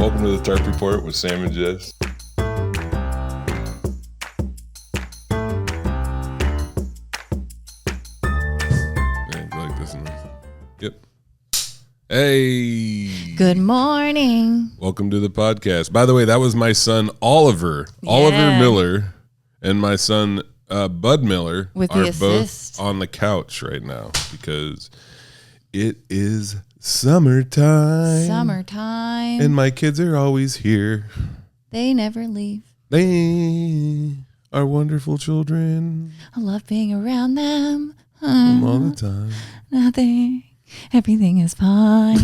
Welcome to the Tarp Report with Sam and Jess. Yeah, I like this one. Yep. Hey. Good morning. Welcome to the podcast. By the way, that was my son Oliver. Yeah. Oliver Miller and my son Bud Miller with are the assist. Both on the couch right now because it is summertime. Summertime. And my kids are always here. They never leave. They are wonderful children. I love being around them. All the time. Nothing. Everything is fine.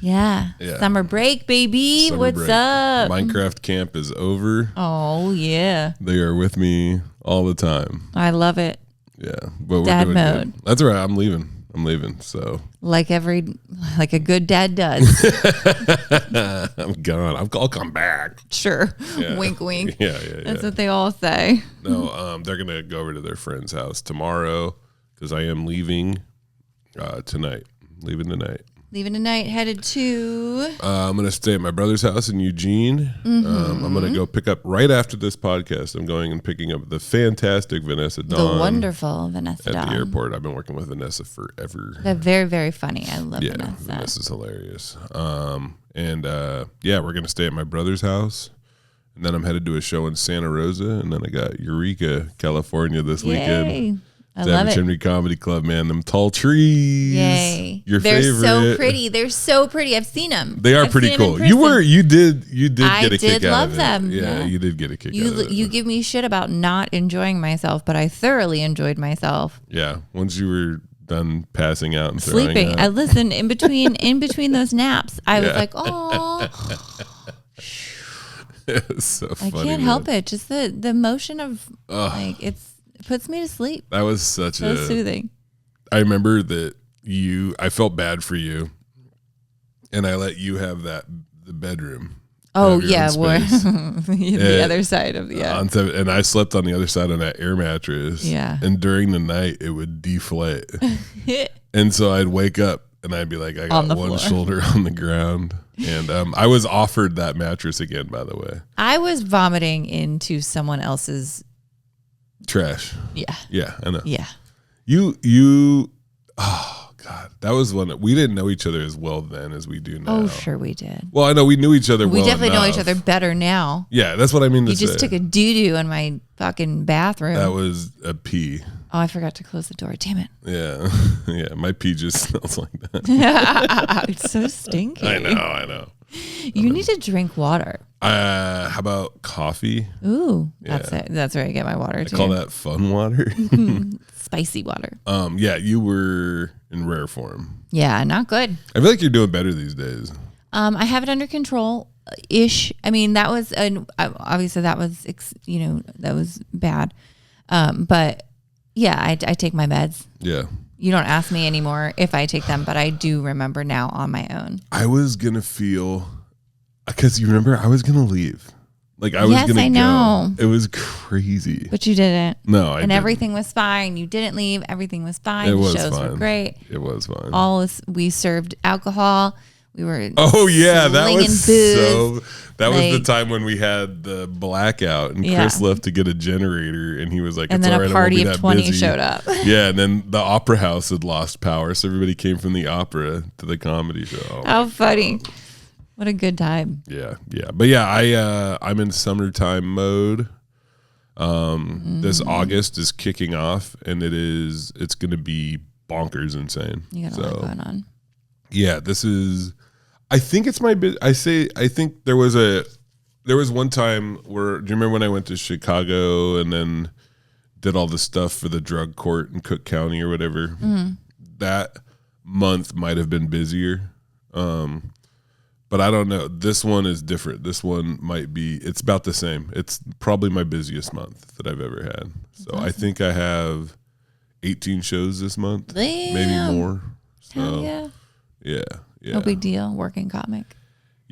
Yeah. Summer break, baby. What's up? Minecraft camp is over. Oh, yeah. They are with me all the time. I love it. Yeah. But dad we're doing mode. Good. That's right. I'm leaving. So like a good dad does. I'm gone. I'll come back. Sure. Yeah. Wink, wink. Yeah. That's what they all say. No, they're gonna go over to their friend's house tomorrow because I am leaving tonight. Leaving tonight, headed to... I'm going to stay at my brother's house in Eugene. Mm-hmm. I'm going to go pick up, right after this podcast, I'm going and picking up the fantastic Vanessa Dawn. The wonderful Vanessa Dawn. At the airport. I've been working with Vanessa forever. They're very, very funny. I love Vanessa. Vanessa's hilarious. We're going to stay at my brother's house. And then I'm headed to a show in Santa Rosa. And then I got Eureka, California this weekend. I love it. Chimney Comedy Club, man. Them tall trees. Yay. Your They're favorite. So pretty. They're so pretty. I've seen them. They are pretty cool. You did get a kick out of it. I did love them. Yeah, you did get a kick out of it. You give me shit about not enjoying myself, but I thoroughly enjoyed myself. Yeah. Once you were done passing out and sleeping. I listened in between those naps. I was like, oh. It's so funny. I can't help it. Just the motion of it puts me to sleep. That was so soothing. I remember that I felt bad for you, and I let you have the bedroom. Oh yeah, the other side of and I slept on the other side on that air mattress. Yeah, and during the night it would deflate, and so I'd wake up and I'd be like, I got one shoulder on the ground. And I was offered that mattress again, by the way. I was vomiting into someone else's trash. Yeah, I know. Yeah. You oh God, that was one we didn't know each other as well then as we do now. Oh, sure we did. Well, I know we knew each other well. We definitely enough. know each other better now. Yeah, that's what I mean to say. You just took a doo-doo in my fucking bathroom. That was a pee. Oh, I forgot to close the door. Damn it. Yeah. Yeah, my pee just smells like that. It's so stinky. I know. You need to drink water. How about coffee? Ooh, that's it. That's where I get my water too. I call that fun water. Spicy water. Yeah, you were in rare form. Yeah, not good. I feel like you're doing better these days. I have it under control-ish. I mean, that was obviously that was that was bad. But yeah, I take my meds. Yeah. You don't ask me anymore if I take them, but I do remember now on my own. I was going to feel, because you remember, I was going to leave. Like, I was going to go. Yes, I know. It was crazy. But you didn't. No, I didn't. Everything was fine. You didn't leave. Everything was fine. The shows were great. It was fine. We served alcohol. We were that was booze. That was the time when we had the blackout and Chris left to get a generator and he was like, and it's then all right, a party I won't be of that 20 busy. showed up. Yeah, and then the opera house had lost power, so everybody came from the opera to the comedy show. How funny. What a good time. Yeah. But yeah, I'm in summertime mode. This August is kicking off and it's gonna be bonkers insane. You got a lot going on. Yeah, I think it's my bit. I think there was one time where, do you remember when I went to Chicago and then did all the stuff for the drug court in Cook County or whatever? Mm-hmm. That month might have been busier. But I don't know. This one is different. This one it's about the same. It's probably my busiest month that I've ever had. So awesome. I think I have 18 shows this month, maybe more. So, hell yeah. Yeah. No big deal. Working comic.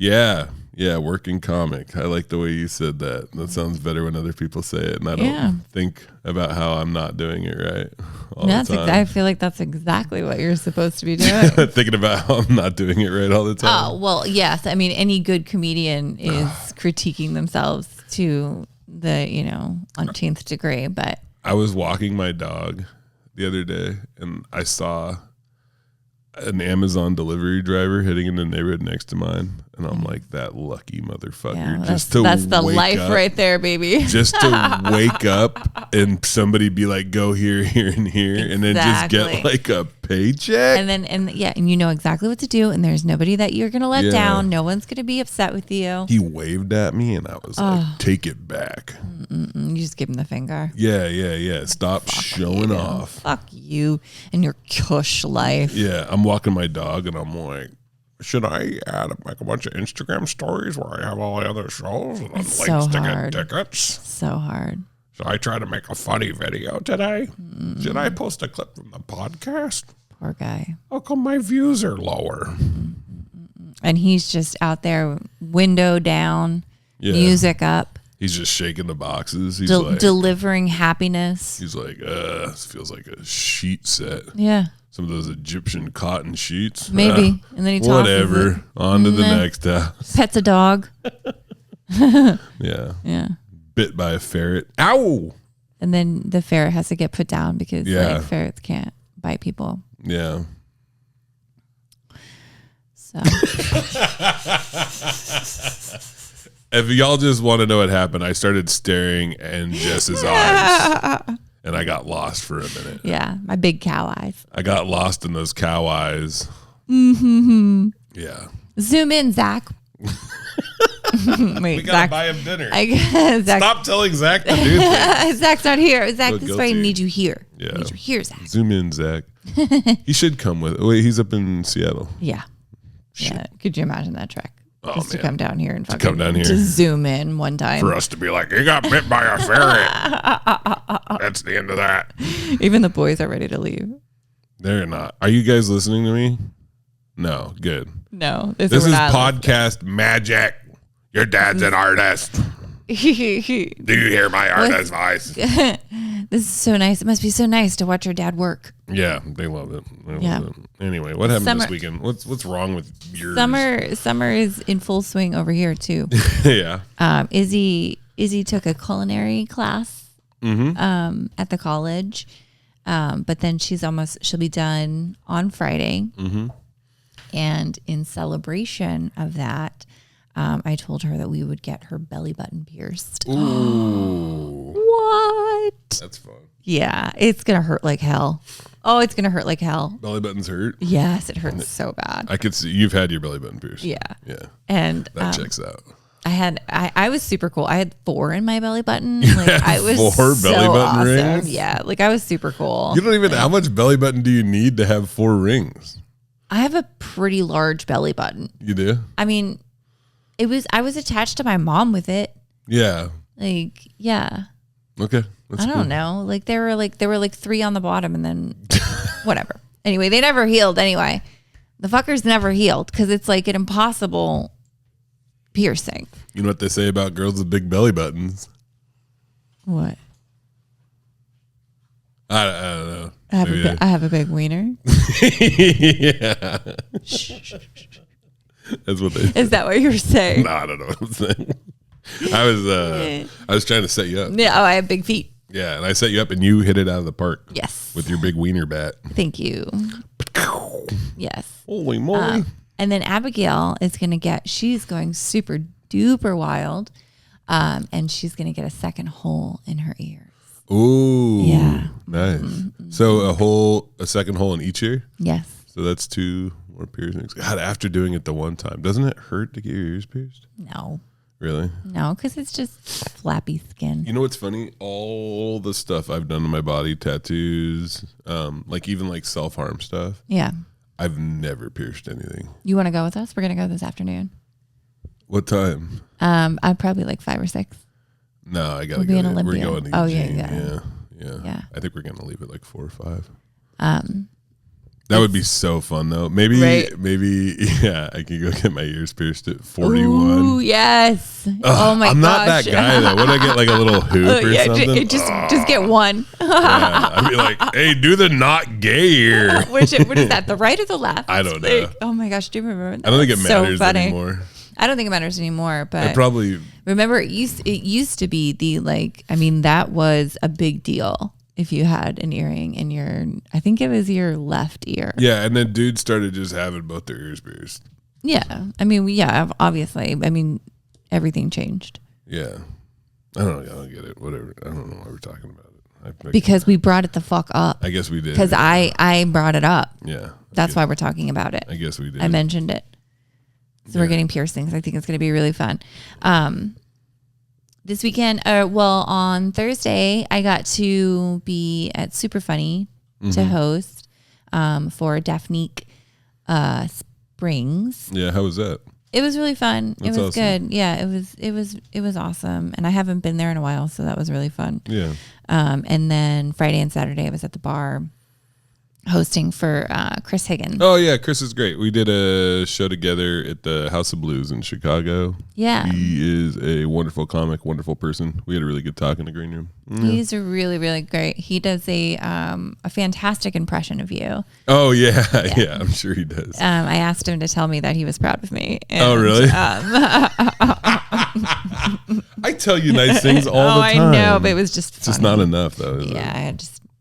Yeah. Yeah. Working comic. I like the way you said that. That sounds better when other people say it. And I don't think about how I'm not doing it right all the time. I feel like that's exactly what you're supposed to be doing. Thinking about how I'm not doing it right all the time. Oh, well, yes. I mean, any good comedian is critiquing themselves to the, umpteenth degree. But I was walking my dog the other day and I saw an Amazon delivery driver hitting in the neighborhood next to mine. And I'm like, that lucky motherfucker. yeah, Just that's the wake life up, right there, baby. Just to wake up and somebody be like, go here, here, and here. Exactly. And then just get like a paycheck. And you know exactly what to do. And there's nobody that you're going to let down. No one's going to be upset with you. He waved at me and I was like, take it back. You just give him the finger. Yeah. Stop showing off. Fuck you and your cush life. Yeah, I'm walking my dog and I'm like, should I add like a bunch of Instagram stories where I have all the other shows and then It's links so to hard. get tickets? So hard. Should I try to make a funny video today? Should I post a clip from the podcast? Poor guy. How come my views are lower? And he's just out there, window down, Yeah. music up, He's just shaking the boxes. He's like, delivering happiness. he's like, this feels like a sheet set. Yeah, Some of those Egyptian cotton sheets. maybe. And then he tosses Whatever. it. On to the next house. Pets a dog. Yeah. Yeah. Bit by a ferret. Ow! And then the ferret has to get put down because Yeah. ferrets can't bite people. Yeah. So If y'all just want to know what happened, I started staring in Jess's eyes and I got lost for a minute. yeah, my big cow eyes. I got lost in those cow eyes. Mm-hmm. Yeah. Zoom in, Zach. Wait, We gotta buy him dinner. Zach, Stop telling Zach to do things. Zach's not here. Zach, So this is why I guilty. need you here. Yeah. I need you here, Zach. Zoom in, Zach. He should come with. Wait, he's up in Seattle. Yeah. Yeah. Could you imagine that trek? Oh, Just to man. come down here and come down here. to zoom in one time. For us to be like, he got bit by a ferret. That's the end of that. Even the boys are ready to leave. They're not. Are you guys listening to me? No. Good. No, This is podcast magic. Your dad's an artist. Do you hear my artist voice? This is so nice. It must be so nice to watch your dad work. Yeah, they love it. Yeah. Anyway, what happened Summer- this weekend? What's wrong with yours? Summer is in full swing over here too. Yeah. Izzy took a culinary class at the college, but then she'll be done on Friday. Mm-hmm. And in celebration of that, I told her that we would get her belly button pierced. Ooh. What? That's fun. Yeah, it's gonna hurt like hell. Oh, it's gonna hurt like hell. Belly buttons hurt. Yes, it hurts so bad. I could see you've had your belly button pierced. Yeah. Yeah. And That checks out. I was super cool. I had 4 in my belly button. Like I was 4 so belly button awesome. rings? Yeah, like I was super cool. You don't even. How much belly button do you need to have 4 rings? I have a pretty large belly button. You do? I mean, I was attached to my mom with it. Yeah. Like, yeah. Okay. That's I don't know. Like there were 3 on the bottom and then whatever. Anyway, they never healed anyway. The fuckers never healed because it's like an impossible piercing. You know what they say about girls with big belly buttons? What? I don't know. I have a big wiener. Yeah. That's what they say. Is that what you're saying? No, I don't know what I'm saying. I was trying to set you up. Yeah. Oh, I have big feet. Yeah, and I set you up and you hit it out of the park. Yes. With your big wiener bat. Thank you. Yes. Holy moly. And then Abigail she's going super duper wild. And she's going to get a second hole in her ears. Ooh. Yeah. Nice. Mm-hmm. So a second hole in each ear? Yes. So that's 2 more piercings. God, after doing it the one time, doesn't it hurt to get your ears pierced? No. Really? No, because it's just flappy skin. You know what's funny? All the stuff I've done to my body, tattoos, like even like self-harm stuff, Yeah. I've never pierced anything. You want to go with us? We're going to go this afternoon. What time? I'd probably like 5 or 6. No, I gotta We'll be go. in We're Olympia. going to Oh, yeah, Eugene. yeah. Yeah. Yeah. I think we're gonna leave at like 4 or 5. That would be so fun though. Maybe, yeah, I can go get my ears pierced at 41. Ooh, yes. Oh my gosh. I'm not that guy though. Would I get like a little hoop or something? Just get one. Yeah, I'd be like, hey, do the not gay ear. What is that? The right or the left? I don't know. Oh my gosh, do you remember that? I don't think it matters anymore. I don't think it matters anymore, but I probably remember it used to be that was a big deal. If you had an earring in I think it was your left ear. Yeah, and then dudes started just having both their ears pierced. Yeah, obviously. I mean, everything changed. Yeah, I don't get it. Whatever. I don't know why we're talking about it. Because we brought it the fuck up. I guess we did. Because I brought it up. Yeah, that's why we're talking about it. I guess we did. I mentioned it. So we're getting piercings. I think it's going to be really fun. This weekend, on Thursday, I got to be at Super Funny to host for Daphnique Springs. Yeah, how was that? It was really fun. That's it was awesome. good. Yeah, it was awesome, and I haven't been there in a while, so that was really fun. Yeah. And then Friday and Saturday, I was at the bar hosting for Chris Higgins. Oh yeah, Chris is great. We did a show together at the House of Blues in Chicago. Yeah, he is a wonderful comic, wonderful person. We had a really good talk in the green room. Yeah. He's really, really great. He does a fantastic impression of you. Oh yeah, yeah, I'm sure he does. I asked him to tell me that he was proud of me. And, oh really? I tell you nice things all the time. I know, but it was just it's just not enough though. Yeah,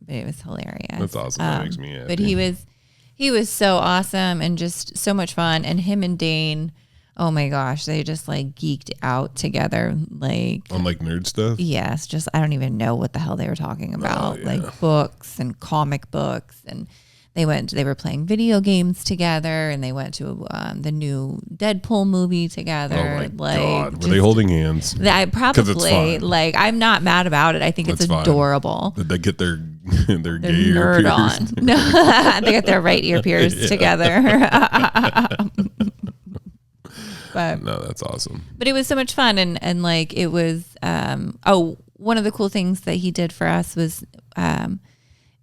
it was hilarious. That's awesome. That makes me happy. But he was so awesome and just so much fun. And him and Dane, oh my gosh, they just like geeked out together, like on like nerd stuff. Yes, just I don't even know what the hell they were talking about, like books and comic books, and they were playing video games together, and they went to the new Deadpool movie together. Oh my god, were they holding hands? I probably like. I'm not mad about it. I think it's adorable. Did they get their gay nerd ear on? No, they got their right ear pierced together. But no, that's awesome. But it was so much fun, and like it was. One of the cool things that he did for us was.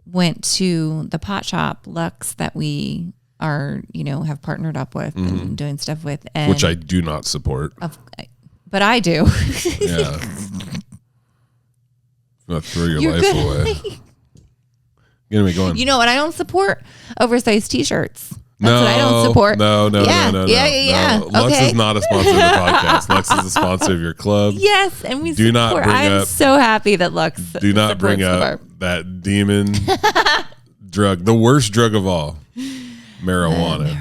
Went to the pot shop Lux that we are, have partnered up with and doing stuff with, and which I do not support. But I do. Yeah. Not throw your life away. Get me going. You know what I don't support? Oversized t-shirts. That's what I don't support. No. Yeah. Lux is not a sponsor of the podcast. Lux is a sponsor of your club. Yes, and we do not bring I'm up. so happy that Lux. Do not bring up that demon drug, the worst drug of all, marijuana.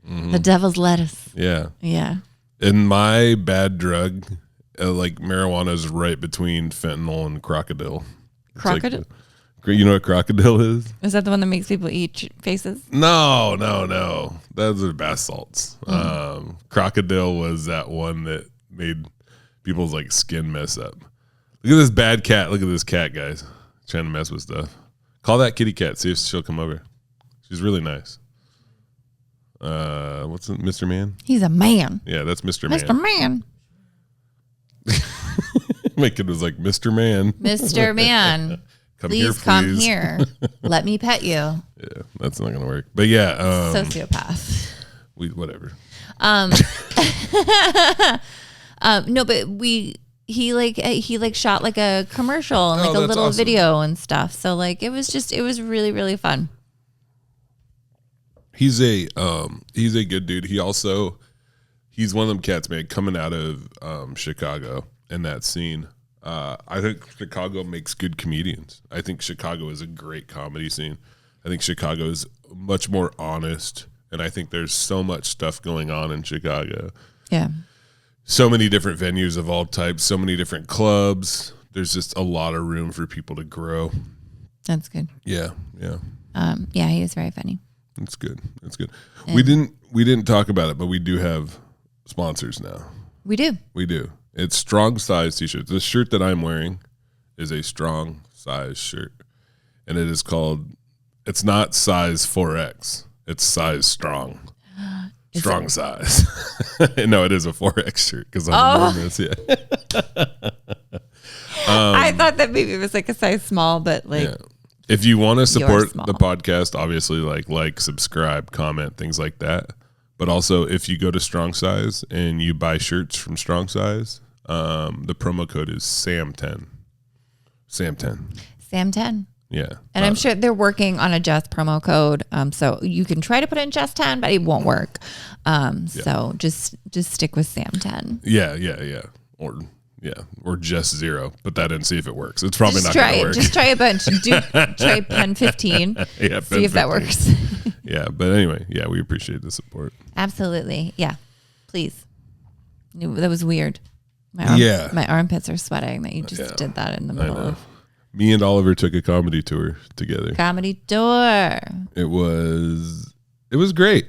Mm-hmm. The devil's lettuce. Yeah. Yeah. And my bad drug, like marijuana, is right between fentanyl and crocodile. Crocodile. You know what crocodile is? Is that the one that makes people eat faces? No. Those are bath salts. Crocodile was that one that made people's like skin mess up. Look at this bad cat. Look at this cat, guys. Trying to mess with stuff. Call that kitty cat. See if she'll come over. She's really nice. What's it, Mr. Man? He's a man. Yeah, that's Mr. Man. Mr. Man. My kid was like, Mr. Man. Mr. Man. Please come here. Let me pet you. Yeah, that's not gonna work. But yeah, sociopath. Whatever. No, but he shot like a commercial and like a little awesome. video and stuff. So like it was really, really fun. He's a good dude. He's one of them cats, man, coming out of Chicago and that scene. I think Chicago makes good comedians. I think Chicago is a great comedy scene. I think Chicago is much more honest, and I think there's so much stuff going on in Chicago. Yeah. So many different venues of all types, so many different clubs. There's just a lot of room for people to grow. That's good. Yeah. Yeah, he is very funny. That's good. We didn't talk about it, but we do have sponsors now. We do. It's Strong Size t-shirts. This shirt that I'm wearing is a Strong Size shirt. And it's not size 4X. It's size strong. Strong size. No, it is a 4X shirt because I'm enormous. Yeah. I thought that maybe it was like a size small, but like If you want to support small. the podcast, obviously like, subscribe, comment, things like that. But also, if you go to Strong Size and you buy shirts from Strong Size, the promo code is SAM10. SAM10. SAM10. Yeah. And I'm sure they're working on a Just promo code. So you can try to put in Just 10, but it won't work. So just stick with SAM10. Yeah. Or just 0. Put that in and see if it works. It's probably not going to work. Just try a bunch. Try pen 15. Yeah, see if that works. Yeah, but anyway, yeah, we appreciate the support. Absolutely. Yeah. Please. That was weird. My armpits are sweating that you just did that in the middle of. Me and Oliver took a comedy tour together. Comedy tour. It was great.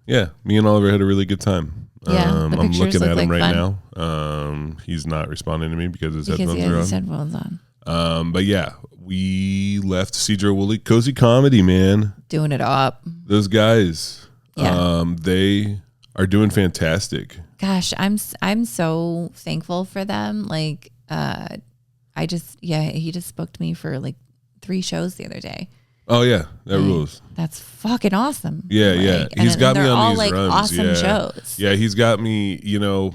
Yeah, me and Oliver had a really good time. Yeah, I'm looking at him right fun. now. He's not responding to me because his he headphones has are his headphones on. But yeah, we left Cedro Woolley Cozy Comedy, man. Doing it up. Those guys, Yeah. they are doing fantastic. Gosh, I'm so thankful for them. Like, he just booked me for like 3 shows the other day. Oh yeah, that rules. That's fucking awesome. Yeah, yeah. He's got me on these runs. Awesome shows. Yeah, he's got me. You know,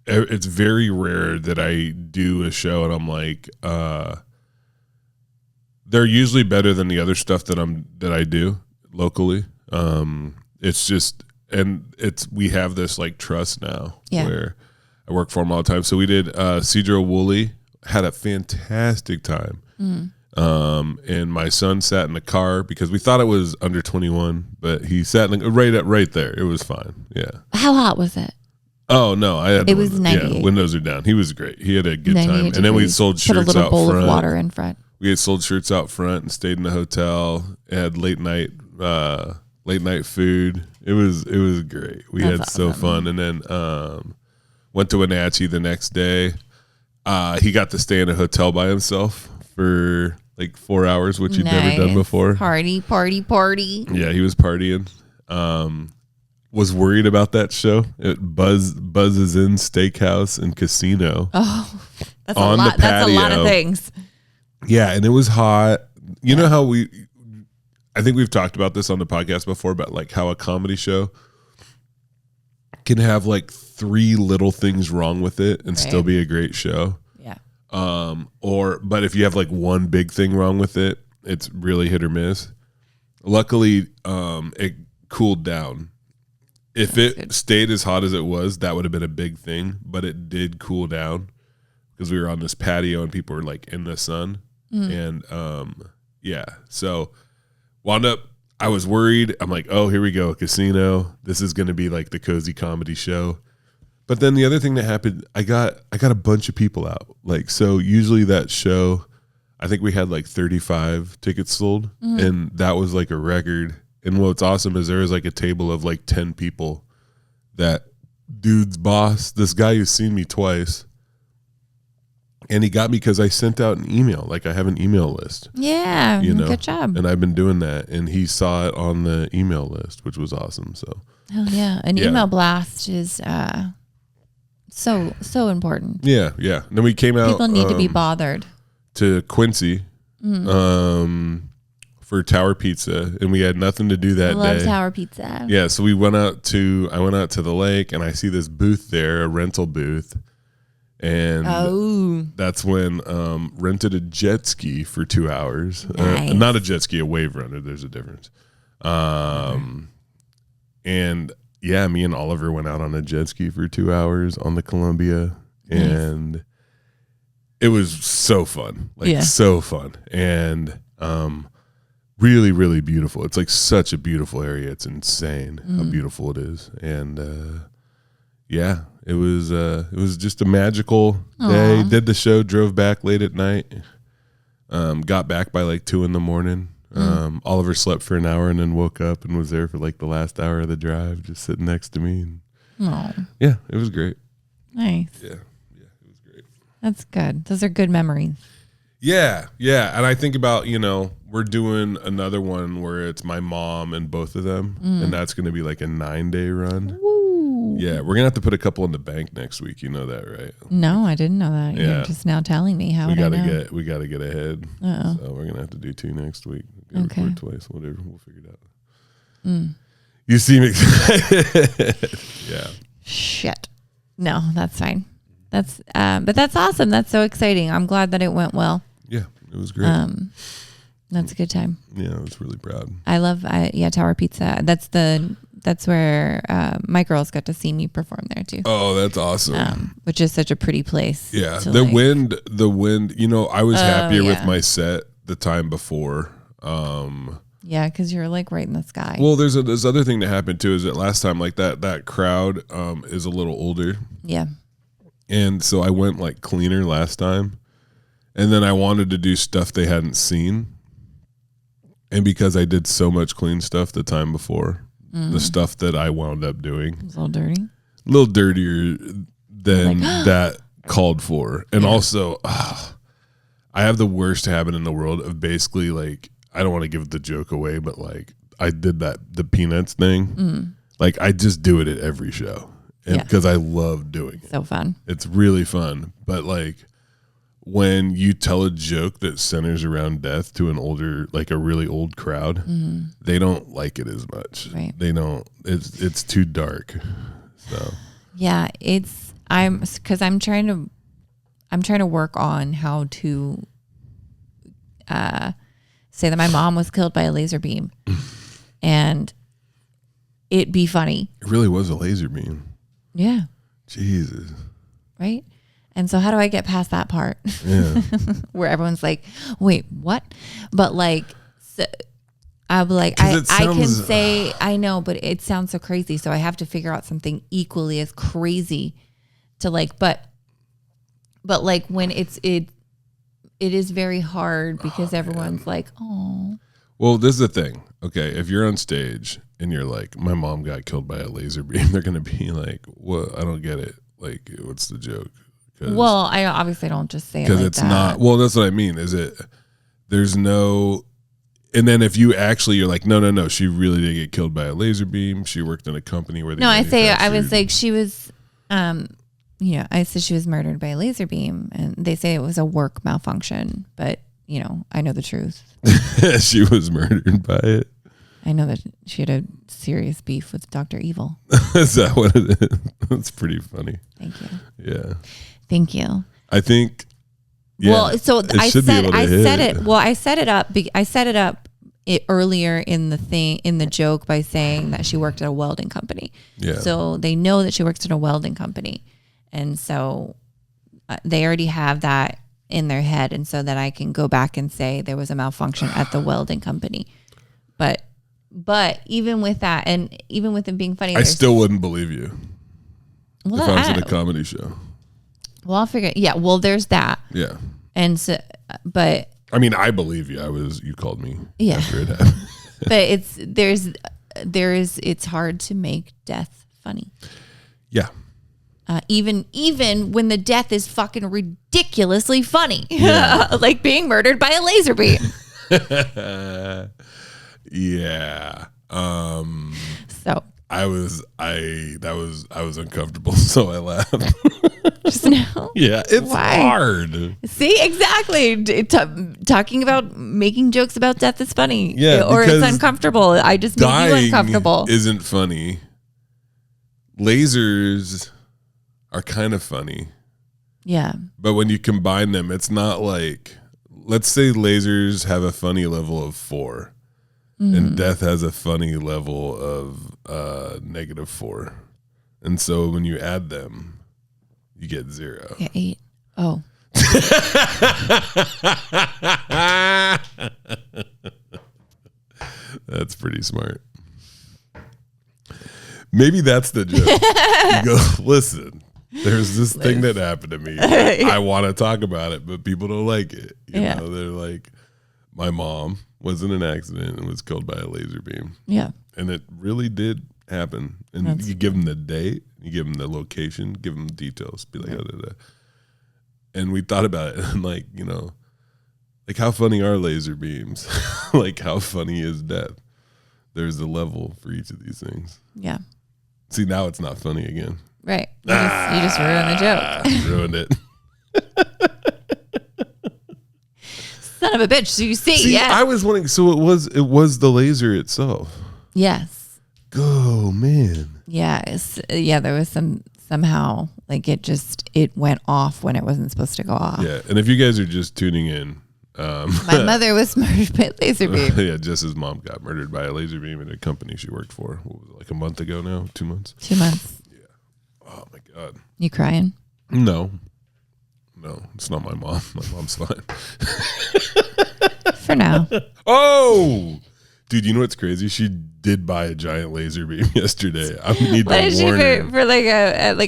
it's very rare that I do a show and I'm like, they're usually better than the other stuff that I do locally. It's just, and we have this like trust now where I work for him all the time. So we did Cedro Woolley, had a fantastic time. And my son sat in the car because we thought it was under 21, but he sat in right there. It was fine. Yeah. How hot was it? Oh no, I had. It was 98. Yeah, windows are down. He was great. He had a good time. And then we sold shirts out front. Put a little bowl of water in front. We had sold shirts out front and stayed in the hotel. Had late night food. It was great. We had awesome. So fun. And then went to Wenatchee the next day. He got to stay in a hotel by himself for like 4 hours, which he'd never done before. Party. Yeah, he was partying. Was worried about that show. Buzz's Inn Steakhouse and Casino. Oh, that's a lot. That's a lot of things. Yeah, and it was hot. You know how I think we've talked about this on the podcast before, about like how a comedy show can have like 3 little things wrong with it and still be a great show. Yeah. But if you have like one big thing wrong with it, it's really hit or miss. Luckily, it cooled down. If it stayed as hot as it was, that would have been a big thing, but it did cool down because we were on this patio and people were like in the sun. And so wound up, I was worried. I'm like, oh, here we go, a casino. This is going to be like the cozy comedy show. But then the other thing that happened, I got a bunch of people out. Like, so usually that show, I think we had like 35 tickets sold, and that was like a record. And what's awesome is there was like a table of like 10 people that dude's boss, this guy who's seen me twice, and he got me because I sent out an email. Like I have an email list. Yeah, good job. And I've been doing that, and he saw it on the email list, which was awesome. So, hell yeah, an email blast is so important. Yeah. And then we came out. People need to be bothered. To Quincy, for Tower Pizza, and we had nothing to do that day. I love Tower Pizza. Yeah, so I went out to the lake, and I see this booth there, a rental booth. And that's when rented a jet ski for 2 hours. Nice. Not a jet ski, a wave runner. There's a difference. And yeah, me and Oliver went out on a jet ski for 2 hours on the Columbia, and it was so fun, so fun, and really, really beautiful. It's like such a beautiful area. It's insane how beautiful it is, and it was just a magical day. Did the show, drove back late at night, got back by like 2 a.m. Oliver slept for an hour and then woke up and was there for like the last hour of the drive, just sitting next to me. And yeah, it was great. Nice. Yeah, it was great. That's good. Those are good memories. Yeah. And I think about, we're doing another one where it's my mom and both of them, and that's going to be like a 9-day run. Ooh. Yeah, we're gonna have to put a couple in the bank next week. You know that, right? No, I didn't know that. Yeah. You're just now telling me. How would I know? We gotta get ahead. Uh-oh. So we're gonna have to do 2 next week. Okay. Record twice, whatever. We'll figure it out. You seem excited. Yeah. Shit. No, that's fine. But that's awesome. That's so exciting. I'm glad that it went well. Yeah, it was great. That's a good time. Yeah, I was really proud. I love Tower Pizza. That's where my girls got to see me perform there too. Oh, that's awesome. Which is such a pretty place. Yeah, the wind. You know, I was happier with my set the time before. Yeah, because you're like right in the sky. Well, there's this other thing that happened too. Is that last time like that crowd is a little older. Yeah. And so I went like cleaner last time, and then I wanted to do stuff they hadn't seen. And because I did so much clean stuff the time before, the stuff that I wound up doing, it's a little dirty. A little dirtier than that called for. And also, I have the worst habit in the world of basically like, I don't want to give the joke away, but like I did the Peanuts thing. Like I just do it at every show. And because I love doing it. So fun. It's really fun. But like when you tell a joke that centers around death to an older, like a really old crowd, they don't like it as much. Right. They don't, it's too dark. So yeah, I'm trying to work on how to say that my mom was killed by a laser beam and it be funny. It really was a laser beam. Yeah. Jesus. Right. And so how do I get past that part? Yeah. Where everyone's like, wait, what? But like, so I'll be like, I can say, I know, but it sounds so crazy. So I have to figure out something equally as crazy to like, but like when it is very hard because everyone's like, oh. Well, this is the thing. Okay. If you're on stage and you're like, my mom got killed by a laser beam, they're going to be like, what? I don't get it. Like, what's the joke? Well, I obviously don't just say it because like it's that. not. Well, that's what I mean. There's no. And then if you actually, you're like, no, she really did get killed by a laser beam. She worked in a company where they I was like, she was, I said she was murdered by a laser beam, and they say it was a work malfunction, but I know the truth. She was murdered by it. I know that she had a serious beef with Dr. Evil. Is that what it is? That's pretty funny. Thank you. Yeah. Thank you. I think. Yeah, well, so I set it up earlier in the joke by saying that she worked at a welding company. Yeah. So they know that she works at a welding company, and so they already have that in their head, and so that I can go back and say there was a malfunction at the welding company, but even with that, and even with it being funny, I still wouldn't believe you if I was in a comedy show. Well, I'll figure. Yeah. Well, there's that. Yeah. And so, but I mean, I believe you. You called me. Yeah. After it happened. But it's hard to make death funny. Yeah. Even when the death is fucking ridiculously funny, like being murdered by a laser beam. Yeah. So I was uncomfortable, so I laughed. Just now? Yeah, it's hard. See, exactly. Talking about making jokes about death is funny. Yeah, or it's uncomfortable. I just made you uncomfortable. Isn't funny. Lasers are kind of funny. Yeah. But when you combine them, it's not like, let's say lasers have a funny level of 4. And death has a funny level of -4. And so when you add them, you get 0. Yeah, 8. Oh. That's pretty smart. Maybe that's the joke. You go, listen, there's this thing that happened to me. I want to talk about it, but people don't like it. You know, they're like, my mom was in an accident and was killed by a laser beam. Yeah. And it really did happen. And you give them the date, you give them the location, give them details, be like, and we thought about it and like, like how funny are laser beams? Like how funny is death? There's a level for each of these things. Yeah. See, now it's not funny again. Right. You just ruined the joke. Ruined it. Son of a bitch. So you see, yeah. I was wondering. So it was the laser itself. Yes. Oh man. Yeah. There was somehow like it went off when it wasn't supposed to go off. Yeah. And if you guys are just tuning in, my mother was murdered by a laser beam. Yeah, Jess's mom got murdered by a laser beam in a company she worked for. What was it, like a month ago now? 2 months? 2 months. Yeah. Oh my God. You crying? No, it's not my mom. My mom's fine. For now. Oh, dude, you know what's crazy? She did buy a giant laser beam yesterday. I need What to is she warn her. for like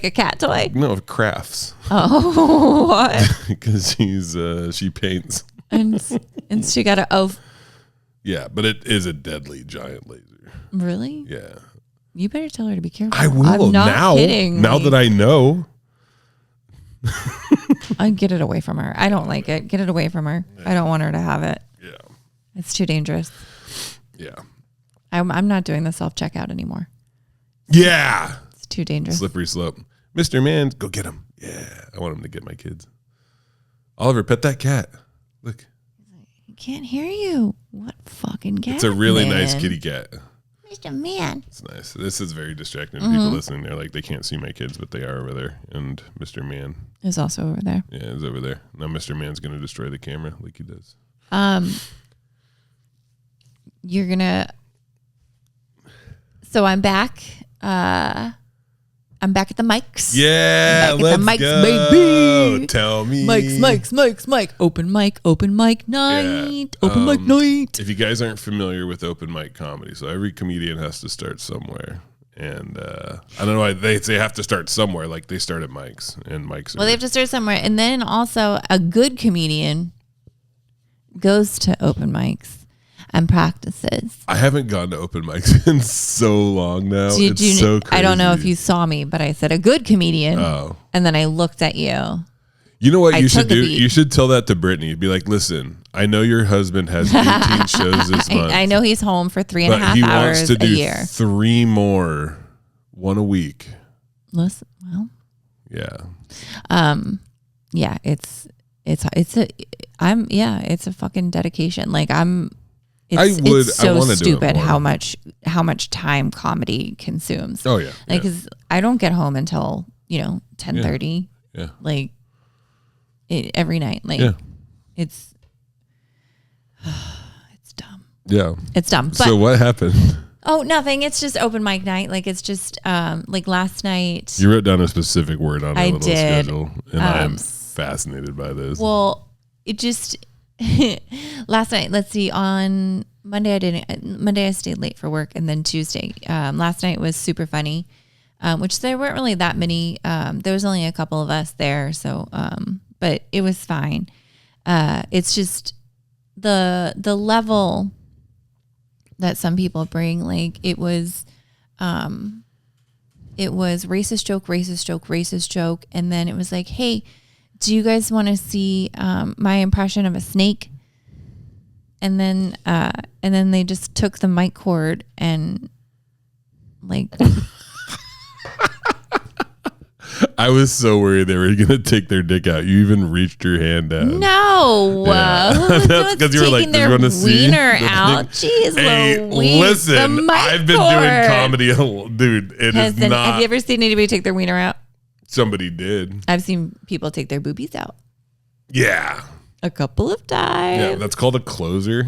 a cat toy? No, crafts. Oh, what? Because she paints. And she got Yeah, but it is a deadly giant laser. Really? Yeah. You better tell her to be careful. I will I'm not now. kidding. Now that I know. I get it away from her. I don't like it. Get it away from her. I don't want her to have it. Yeah. It's too dangerous. Yeah. I'm not doing the self-checkout anymore. Yeah. It's too dangerous. Slippery slope. Mr. Man, go get him. Yeah. I want him to get my kids. Oliver, pet that cat. Look. I can't hear you. What fucking cat? It's a really nice kitty cat. Mr. Man. It's nice. This is very distracting to people listening. They're like, they can't see my kids, but they are over there. And Mr. Man Is also over there. Yeah, is over there. Now Mr. Man's going to destroy the camera like he does. You're gonna. So I'm back. I'm back at the mics. Yeah, Back at let's the mics, go. baby. Tell me. Mics. Open mic night. Yeah. Open mic night. If you guys aren't familiar with open mic comedy, so every comedian has to start somewhere. And I don't know why they have to start somewhere. Like they start at mics and mics. Well, they have to start somewhere. And then also a good comedian goes to open mics and practices. I haven't gone to open mics in so long now. It's so crazy. I don't know if you saw me, but I said a good comedian. Oh. And then I looked at you. You know what I you should took a do? beat. You should tell that to Brittany. Be like, listen, I know your husband has 18 shows this month. I know he's home for 3.5 but he hours wants to do a year. 3 more, 1 a week. Listen, well, Yeah. yeah, it's a fucking dedication. Like it's so stupid how much time comedy consumes. Oh yeah. Like, cause I don't get home until 10:30. Yeah. Like every night. Like it's dumb. Yeah. It's dumb. But So what happened? oh, nothing. It's just open mic night. Like it's just like last night. You wrote down a specific word on our I little did. schedule, and I am fascinated by this. Well, it just last night. Let's see. On Monday, Monday I stayed late for work, and then Tuesday. Last night was super funny, which there weren't really that many. There was only a couple of us there, so but it was fine. It's just the level that some people bring. Like it was racist joke, and then it was like, hey, do you guys want to see my impression of a snake? And then they just took the mic cord and like I was so worried they were going to take their dick out. You even reached your hand down. no, Yeah. That's because you were like, their "Do you want to see wiener the out?" thing?" Jeez, Hey, Louise, listen, the mic I've been cord. doing comedy, dude. It is not. Have you ever seen anybody take their wiener out? Somebody did. I've seen people take their boobies out Yeah. a couple of times. Yeah, that's called a closer.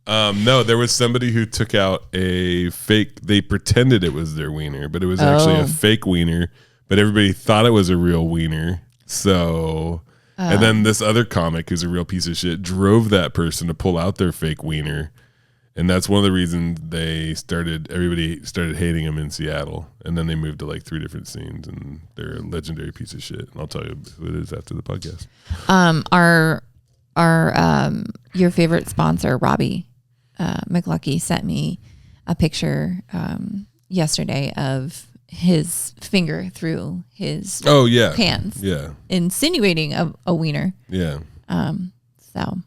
No, there was somebody who took out a fake. They pretended it was their wiener, but it was actually a fake wiener. But everybody thought it was a real wiener. So, and then this other comic, who's a real piece of shit, drove that person to pull out their fake wiener, and that's one of the reasons everybody started hating him in Seattle. And then they moved to like 3 different scenes, and they're a legendary piece of shit. And I'll tell you who it is after the podcast. Your favorite sponsor, Robbie McLucky, sent me a picture yesterday of his finger through his pants. Yeah. Insinuating a wiener. Yeah. So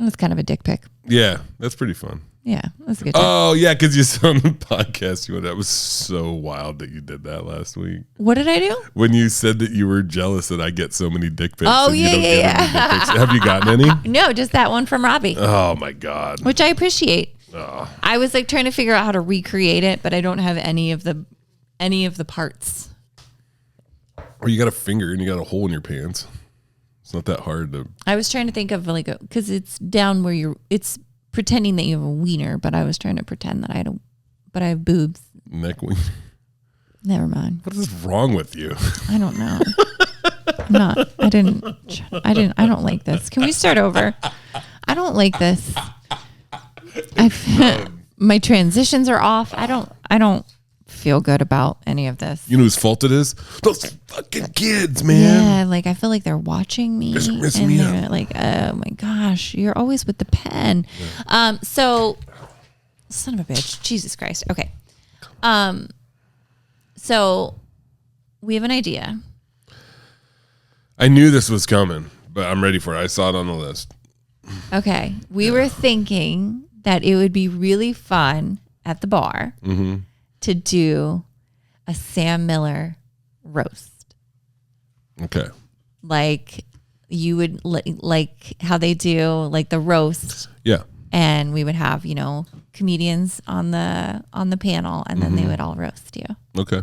it was kind of a dick pic. Yeah. That's pretty fun. Yeah, that's a good time. Oh, yeah, because you said on the podcast, that was so wild that you did that last week. What did I do? When you said that you were jealous that I get so many dick pics. Oh, and yeah, you don't yeah, get any dick pics. Have you gotten any? No, just that one from Robbie. Oh, my God. Which I appreciate. Oh. I was like trying to figure out how to recreate it, but I don't have any of the parts. Or you got a finger and you got a hole in your pants. It's not that hard to. I was trying to think of like because it's down where it's pretending that you have a wiener, but I was trying to pretend that I have boobs. Neck wing. Never mind. What is wrong with you? I don't know. I don't like this. Can we start over? I don't like this. My transitions are off. I don't feel good about any of this. You know whose fault it is? Those fucking kids, man. Yeah, like I feel like they're watching me. They're messing me up. Like, oh my gosh, you're always with the pen. Yeah. So son of a bitch. Jesus Christ. Okay. So we have an idea. I knew this was coming, but I'm ready for it. I saw it on the list. Okay. We were thinking that it would be really fun at the bar to do a Sam Miller roast. Okay. Like you would like how they do like the roast. Yeah. And we would have, comedians on the panel and then they would all roast you. Okay.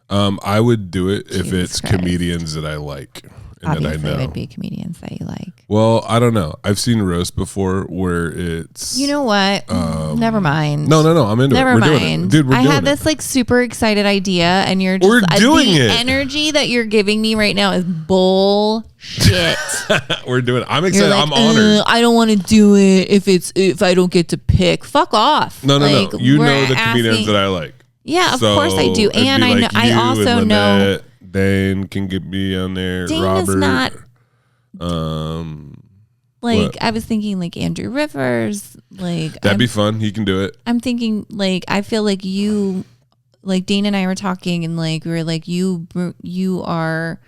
I would do it if Jesus it's Christ. comedians that I like and Obviously, that I know. it would be comedians that you like. Well, I don't know. I've seen roast before where it's. You know what? Never mind. No. I'm into Never it. We're mind. doing it. Dude, we're I doing had it. this like super excited idea and you're just. We're doing the it. energy that you're giving me right now is bullshit. We're doing it. I'm You're excited. like, I'm honored. I don't want to do it if I don't get to pick. Fuck off. No. Like, You we're know the comedians asking- that I like. Yeah, of So course I do. it'd be And I know. like I you also and know. Lynette, Dane can get me on there. Dane Robert. is not. Like what? I was thinking, like Andrew Rivers. Like That'd be fun. He can do it. I'm thinking, like I feel like you, like Dane and I were talking, and like we were like you are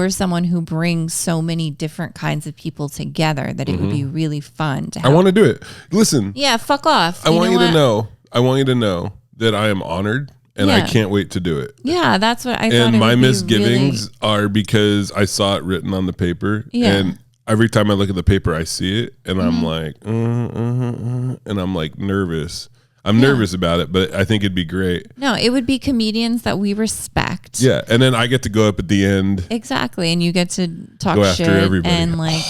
someone who brings so many different kinds of people together that it would be really fun to have. I want to do it. Listen. Yeah, fuck off. I want you to know. I want you to know that I am honored and I Yeah. can't wait to do it. Yeah, that's what I thought. And it my would be misgivings are because I saw it written on the paper. Yeah. And every time I look at the paper, I see it and Mm-hmm. I'm like, and I'm like nervous. I'm nervous about it, but I think it'd be great. No, it would be comedians that we respect. Yeah. And then I get to go up at the end. Exactly, and you get to talk Go after shit everybody. and like,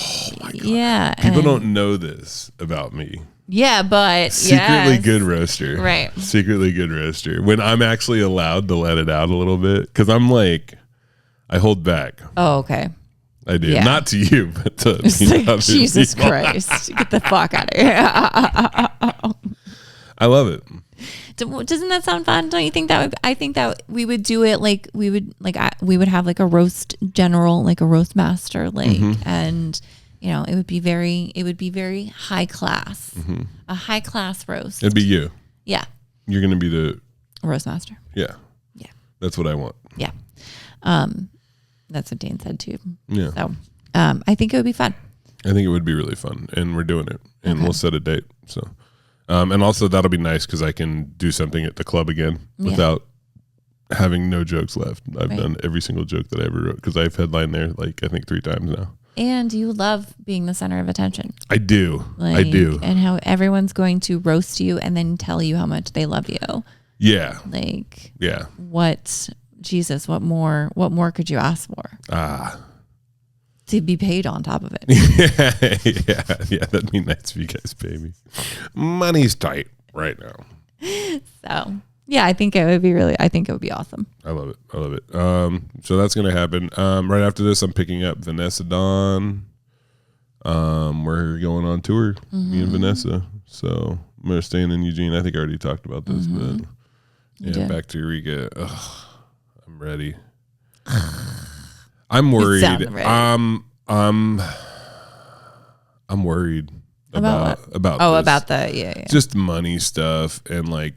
yeah. People and- don't know this about me. Yeah, but Secretly yes. good roaster. Right. Secretly good roaster. When I'm actually allowed to let it out a little bit. Because I'm like, I hold back. Oh, okay. I do. Yeah. Not to you, but to It's like, other Jesus people. Christ, get the fuck out of here. I love it. Doesn't that sound fun? Don't you think that would? I think that we would do it like we would have like a roast general, like a roast master, like, and it would be very high class, a high class roast. It'd be you. Yeah, You're going to be the, roast master. yeah. Yeah, That's what I want. yeah. That's what Dane said too. Yeah. So, I think it would be fun. I think it would be really fun. And we're doing it. And we'll set a date. So, and also that'll be nice because I can do something at the club again without having no jokes left. I've done every single joke that I ever wrote because I've headlined there like I think 3 times now. And you love being the center of attention. I do. Like, I do. And how everyone's going to roast you and then tell you how much they love you. Yeah. Like, Yeah. what more could you ask for? To be paid on top of it. Yeah. That'd be nice if you guys pay me. Money's tight right now. So yeah, I think it would be awesome. I love it. So that's gonna happen. Right after this, I'm picking up Vanessa Dawn. We're going on tour, me and Vanessa. So we're staying in Eugene. I think I already talked about this, but back to Eureka. Ugh, I'm ready. I'm worried. sound ready. I'm worried About about Oh, this. about the Just money stuff and like,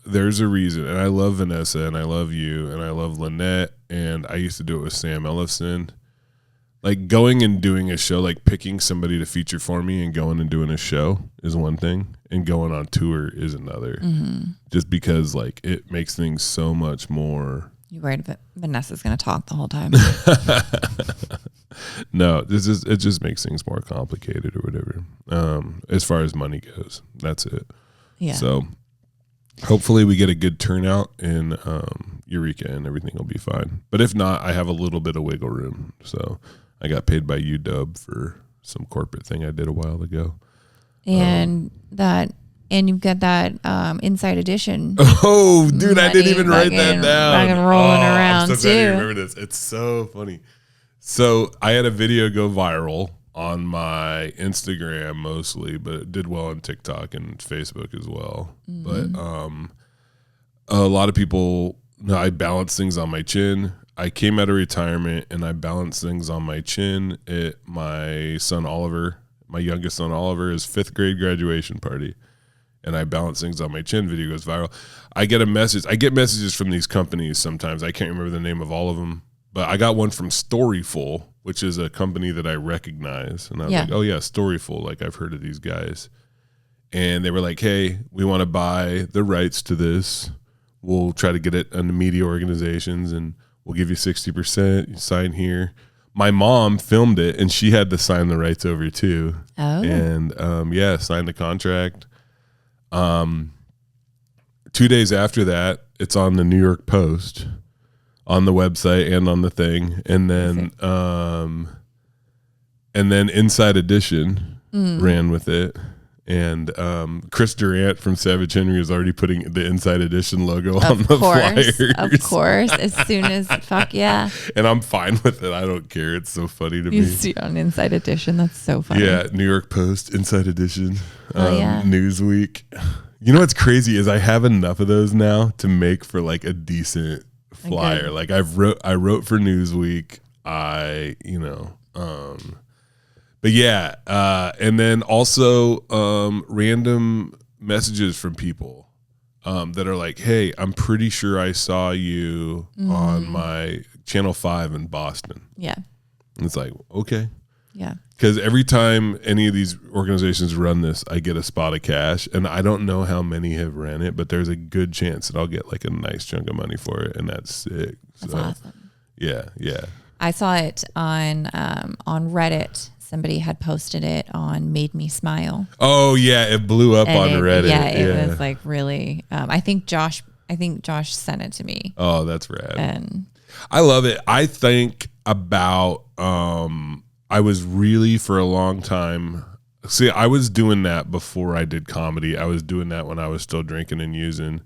there's a reason. And I love Vanessa and I love you and I love Lynette and I used to do it with Sam Ellison. Like going and doing a show, like picking somebody to feature for me and going and doing a show is one thing, and going on tour is another. Mm-hmm. Just because like it makes things so much more. You worried that Vanessa's going to talk the whole time? No, it just makes things more complicated or whatever. As far as money goes, that's it. Yeah. So hopefully we get a good turnout in Eureka and everything will be fine. But if not, I have a little bit of wiggle room. So I got paid by UW for some corporate thing I did a while ago. And you've got that Inside Edition. Oh, dude, I didn't even write that down. Fucking rolling around I'm so glad you too. remember this. It's so funny. So I had a video go viral on my Instagram mostly, but it did well on TikTok and Facebook as well. Mm-hmm. But a lot of people, I balance things on my chin. I came out of retirement and I balanced things on my chin at my son Oliver, my youngest son Oliver, his 5th grade graduation party. And I balance things on my chin. Video goes viral. I get messages from these companies sometimes. I can't remember the name of all of them, but I got one from Storyful, which is a company that I recognize. And I was like, oh yeah, Storyful. Like I've heard of these guys. And they were like, hey, we want to buy the rights to this. We'll try to get it on the media organizations and we'll give you 60%. You sign here. My mom filmed it and she had to sign the rights over too. Oh. And signed the contract. 2 days after that, it's on the New York Post, on the website and on the thing, and then Inside Edition ran with it, and Chris Durant from Savage Henry is already putting the Inside Edition logo on the flyers. Of course, as soon as fuck yeah. And I'm fine with it. I don't care. It's so funny to me. You see on Inside Edition, that's so funny. Yeah, New York Post, Inside Edition, yeah. Newsweek. You know what's crazy is I have enough of those now to make for like a decent flyer. Like I wrote for Newsweek. But yeah, and then also random messages from people that are like, "Hey, I'm pretty sure I saw you on my Channel 5 in Boston." Yeah. And it's like, okay. Yeah. Because every time any of these organizations run this, I get a spot of cash, and I don't know how many have ran it, but there's a good chance that I'll get like a nice chunk of money for it, and that's sick. That's awesome. Yeah, yeah. I saw it on Reddit. Somebody had posted it on Made Me Smile. Oh yeah, it blew up on Reddit. Yeah, it was like really. I think Josh sent it to me. Oh, that's rad. And I love it. I think about. I was really for a long time. See, I was doing that before I did comedy. I was doing that when I was still drinking and using.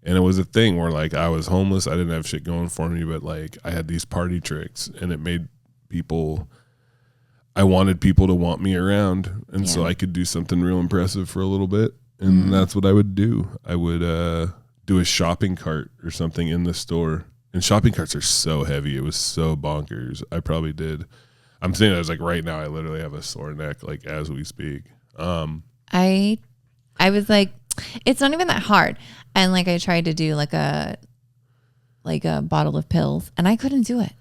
And it was a thing where like I was homeless. I didn't have shit going for me, but like I had these party tricks and it made I wanted people to want me around. And so I could do something real impressive for a little bit. And that's what I would do. I would do a shopping cart or something in the store. And shopping carts are so heavy. It was so bonkers. I probably did. I'm saying I was like right now I literally have a sore neck like as we speak. I was like, it's not even that hard. And like I tried to do like a bottle of pills and I couldn't do it.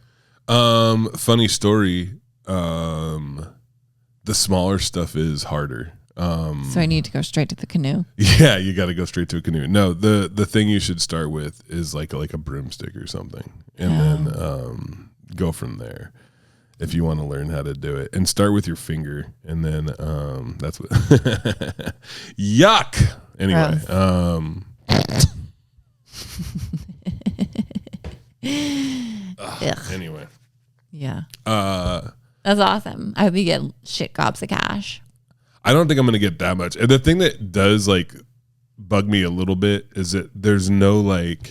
Funny story. The smaller stuff is harder. So I need to go straight to the canoe. Yeah, you got to go straight to a canoe. No, the thing you should start with is like a broomstick or something, and then go from there. If you want to learn how to do it, and start with your finger, and then that's what. Yuck. Anyway, anyway. Yeah. That's awesome. I hope you get shit gobs of cash. I don't think I'm gonna get that much. And the thing that does like bug me a little bit is that there's no like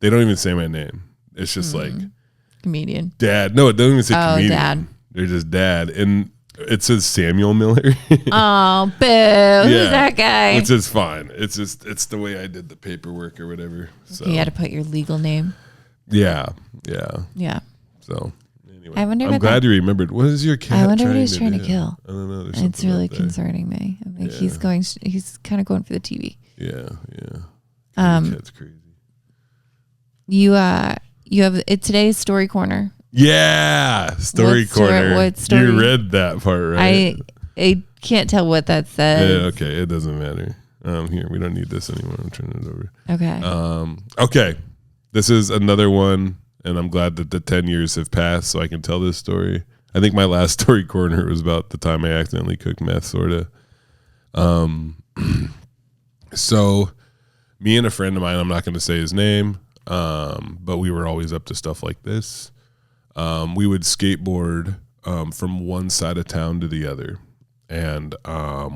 they don't even say my name. It's just like comedian. Dad. No, it doesn't even say comedian. Dad. They're just dad. And it says Samuel Miller. Oh, boo. Who's that guy? Which is fine. It's just it's the way I did the paperwork or whatever. So you had to put your legal name. Yeah. So anyway, I'm glad you remembered. What is your cat? I wonder what he's trying to kill. I don't know. It's really concerning me. I'm like he's kind of going for the TV. Yeah. Cat's crazy. You have today's story corner Yeah, story corner. What story? You read that part, right? I can't tell what that says. Yeah, okay, it doesn't matter. Here, we don't need this anymore. I'm turning it over. Okay. Okay. This is another one, and I'm glad that the 10 years have passed so I can tell this story. I think my last story corner was about the time I accidentally cooked meth, sort of. So me and a friend of mine, I'm not going to say his name, but we were always up to stuff like this. We would skateboard from one side of town to the other, and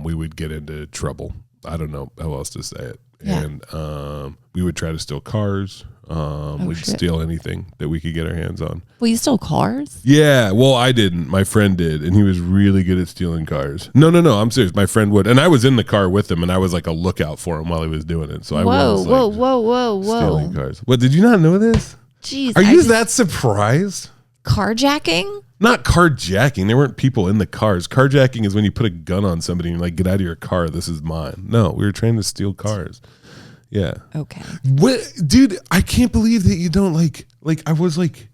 we would get into trouble. I don't know how else to say it. Yeah. And we would try to steal cars. We'd steal anything that we could get our hands on. Well, you stole cars? Yeah. Well, I didn't. My friend did, and he was really good at stealing cars. No. I'm serious. My friend would, and I was in the car with him, and I was like a lookout for him while he was doing it. So I was whoa. stealing cars. What? Did you not know this? Jeez. Are you that surprised? Carjacking? Not carjacking. There weren't people in the cars. Carjacking is when you put a gun on somebody and you're like, get out of your car. This is mine. No, we were trying to steal cars. Yeah. Okay. What, dude? I can't believe that you don't like. I was like,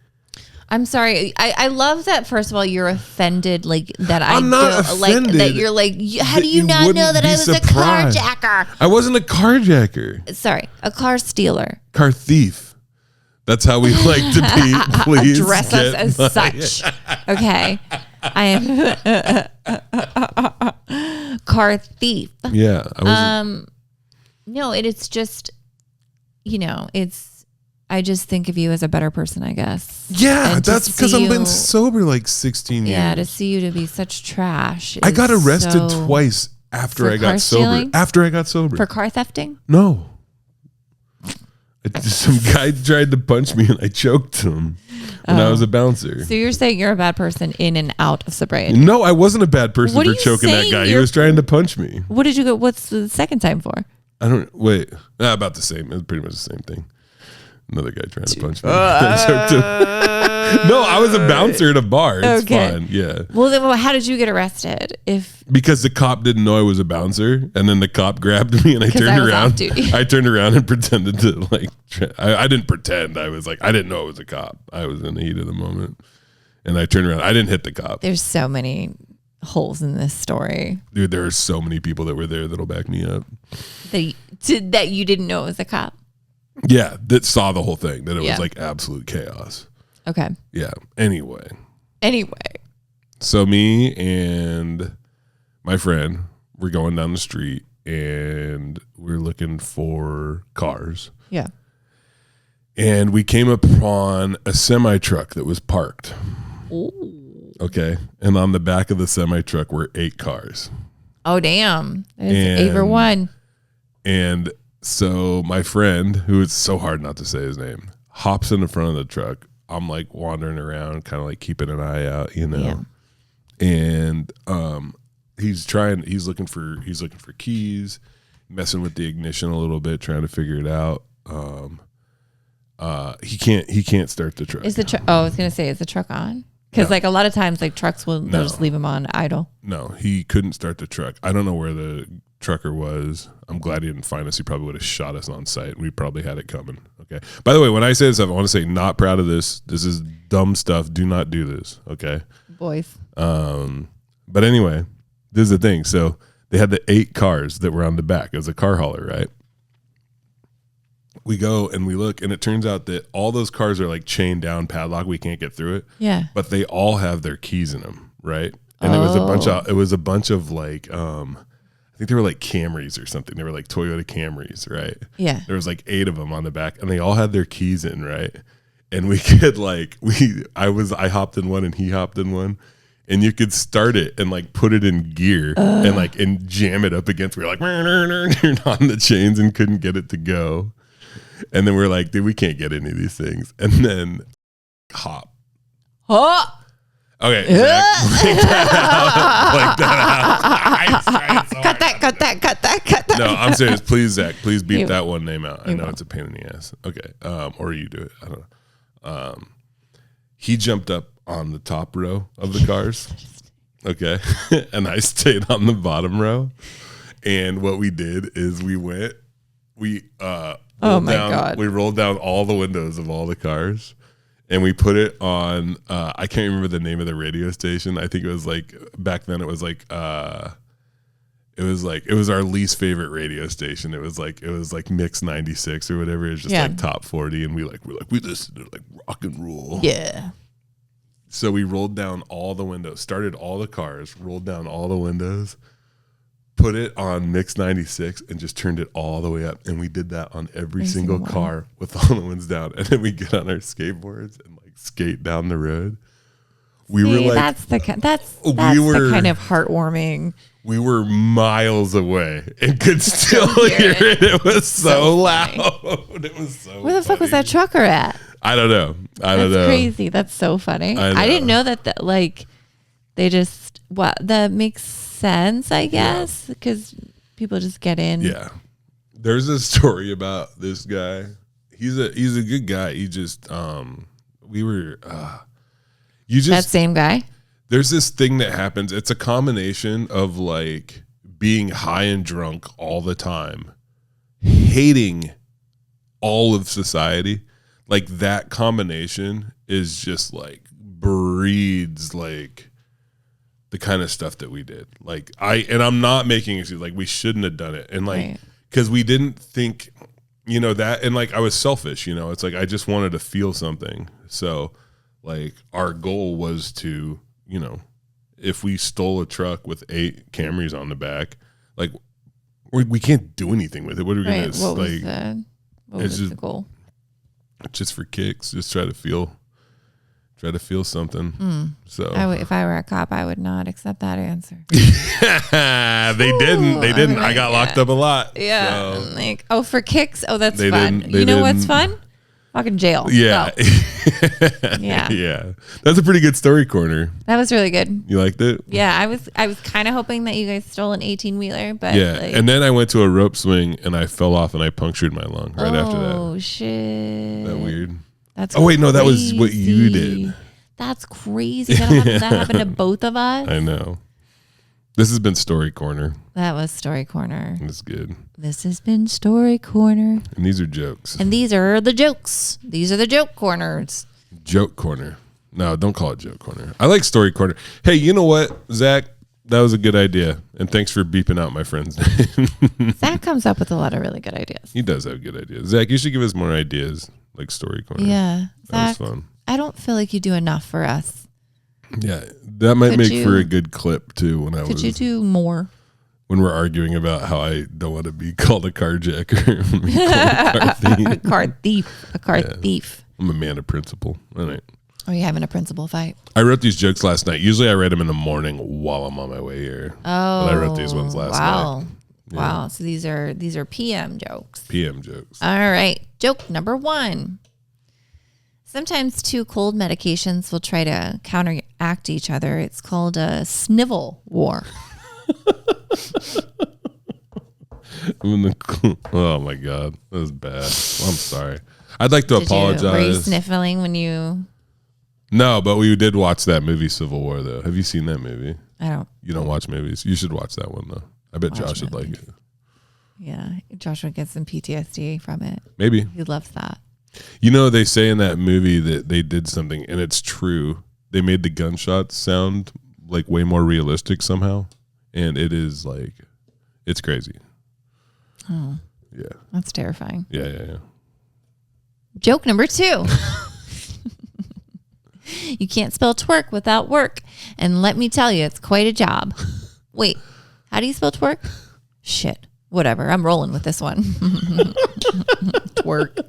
I'm sorry. I love that. First of all, you're offended, like that. I'm not offended. Like that. You're like, how do you not know that I was surprised. a carjacker? I wasn't a carjacker. Sorry, a car stealer. Car thief. That's how we like to be. Please dress us as such. Okay, I am car thief. Yeah. I was, no, it's just, it's. I just think of you as a better person, I guess. Yeah, that's because I've been sober like 16 years. Yeah, to see you to be such trash. I got arrested twice after I got sober. Stealing? After I got sober. For car thefting? No. Some guy tried to punch me and I choked him when I was a bouncer. So you're saying you're a bad person in and out of sobriety? No, I wasn't a bad person What for are you choking that saying? guy. He was trying to punch me. What did you go? What's the second time for? I don't wait. About the same. It was pretty much the same thing. Another guy trying to punch me. I choked him. No, I was a bouncer at a bar. It's fine. Yeah. Well, then how did you get arrested? Because the cop didn't know I was a bouncer, and then the cop grabbed me, and I turned around. I turned around and pretended to like. I didn't pretend. I was like, I didn't know it was a cop. I was in the heat of the moment, and I turned around. I didn't hit the cop. There's so many holes in this story, dude. There are so many people that were there that'll back me up. That you didn't know it was a cop. Yeah, that saw the whole thing. That it was like absolute chaos. Okay. Yeah. Anyway. So me and my friend were going down the street and we're looking for cars. Yeah. And we came upon a semi truck that was parked. Ooh. Okay. And on the back of the semi truck were 8 cars. Oh, damn. It's 8 for 1. And so my friend, who is so hard not to say his name, hops in the front of the truck. I'm like wandering around, kind of like keeping an eye out, Yeah. And he's looking for keys, messing with the ignition a little bit, trying to figure it out. He can't start the truck. Is the truck? Oh, I was gonna say, is the truck on? Because like a lot of times, like trucks will they'll just leave them on idle. No, he couldn't start the truck. I don't know where the trucker was. I'm glad he didn't find us. He probably would have shot us on sight. We probably had it coming. Okay. By the way, when I say this stuff, I want to say not proud of this. This is dumb stuff. Do not do this. Okay. Boys. But anyway, this is the thing. So they had the 8 cars that were on the back. It was a car hauler, right? We go and we look, and it turns out that all those cars are like chained down, padlock. We can't get through it. Yeah. But they all have their keys in them, right? And it was a bunch of like I think they were like Camrys or something. They were like Toyota Camrys, right? Yeah. There was like 8 of them on the back, and they all had their keys in, right? And we could like I hopped in one and he hopped in one, and you could start it and like put it in gear and jam it up against. We were like on the chains and couldn't get it to go. And then we're like, dude, we can't get any of these things. And then hop. Oh. Okay. Zach, blink that out. Cut that. No, I'm serious. Please, Zach, please beep that one name out. I know it's a pain in the ass. Okay. Or you do it. I don't know. He jumped up on the top row of the cars. Okay. And I stayed on the bottom row. And what we did is we rolled down all the windows of all the cars. and we put it on. I can't remember the name of the radio station. I think it was like back then. It was like it was our least favorite radio station. It was like Mix 96 or whatever. It was just like top 40, and we're like we listened to like rock and roll. Yeah. So we rolled down all the windows, started all the cars, rolled down all the windows, put it on Mix 96, and just turned it all the way up. And we did that on every single car with all the windows down. And then we get on our skateboards and like skate down the road. We were like, that's the kind of heartwarming. We were miles away and could still hear it. It was so loud. It was so Where the fuck was that trucker at? I don't know. That's crazy. That's so funny. I didn't know that like they just that makes sense, I guess, because people just get in. Yeah. There's a story about this guy. He's a good guy. He just that same guy. There's this thing that happens. It's a combination of like being high and drunk all the time, hating all of society. Like that combination is just like breeds like the kind of stuff that we did. Like I'm not making excuses. Like we shouldn't have done it. And like, cause we didn't think, that, and like I was selfish, it's like, I just wanted to feel something. So like our goal was to, if we stole a truck with 8 Camrys on the back, like we can't do anything with it. What are we going to like? What was the goal? Just for kicks, just try to feel something. So if I were a cop, I would not accept that answer. They didn't. I got locked up a lot. Yeah. So. Like, for kicks? Oh, that's fun. You know what's fun? Fucking jail. Yeah. Yeah. Yeah. That's a pretty good story corner. That was really good. You liked it? Yeah. I was kind of hoping that you guys stole an 18-wheeler, but yeah. And then I went to a rope swing and I fell off and I punctured my lung right after that. Oh shit. Is that weird? That's wait, no, that was what you did. That's crazy. That happened to both of us. I know. This has been Story Corner. That was Story Corner. That's good. This has been Story Corner. And these are jokes. And these are the jokes. These are the joke corners. Joke Corner. No, don't call it Joke Corner. I like Story Corner. Hey, you know what, Zach? That was a good idea. And thanks for beeping out my friend's name. Zach comes up with a lot of really good ideas. He does have good ideas. Zach, you should give us more ideas like Story Corner. Yeah. That was fun. I don't feel like you do enough for us. Yeah, that might make for a good clip too. Could you do more? When we're arguing about how I don't want to be called a carjacker, a car thief. A car thief. I'm a man of principle. All right. Are you having a principal fight? I wrote these jokes last night. Usually I write them in the morning while I'm on my way here. Oh, but I wrote these ones last night. Yeah. Wow. So these are PM jokes. PM jokes. All right. Joke number 1. Sometimes 2 cold medications will try to counteract each other. It's called a snivel war. Oh my God. That was bad. I'm sorry. I'd like to apologize. Were you sniffling when you... No, but we did watch that movie Civil War though. Have you seen that movie? I don't. You don't watch movies? You should watch that one though. I bet Josh would like it. Yeah. Josh would get some PTSD from it. Maybe. He loves that. They say in that movie that they did something, and it's true. They made the gunshots sound like way more realistic somehow, and it is like, it's crazy. Oh. Yeah. That's terrifying. Yeah. Joke number 2. You can't spell twerk without work, and let me tell you, it's quite a job. Wait, how do you spell twerk? Shit. Whatever. I'm rolling with this one. Twerk.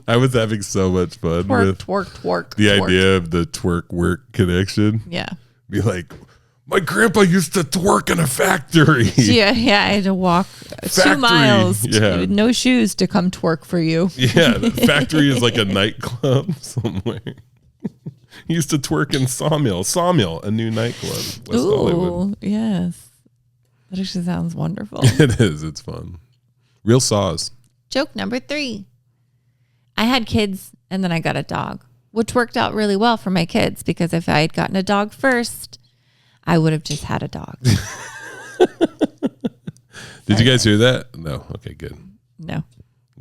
I was having so much fun with twerk. The idea of the twerk work connection. Yeah. Be like, my grandpa used to twerk in a factory. Yeah. I had to walk 2 miles with no shoes to come twerk for you. Yeah. The factory is like a nightclub somewhere. He used to twerk in Sawmill, a new nightclub. West Hollywood. Yes. That actually sounds wonderful. It is. It's fun. Real saws. Joke number 3. I had kids and then I got a dog, which worked out really well for my kids because if I had gotten a dog first, I would have just had a dog. Did you guys hear that? No. Okay, good. No.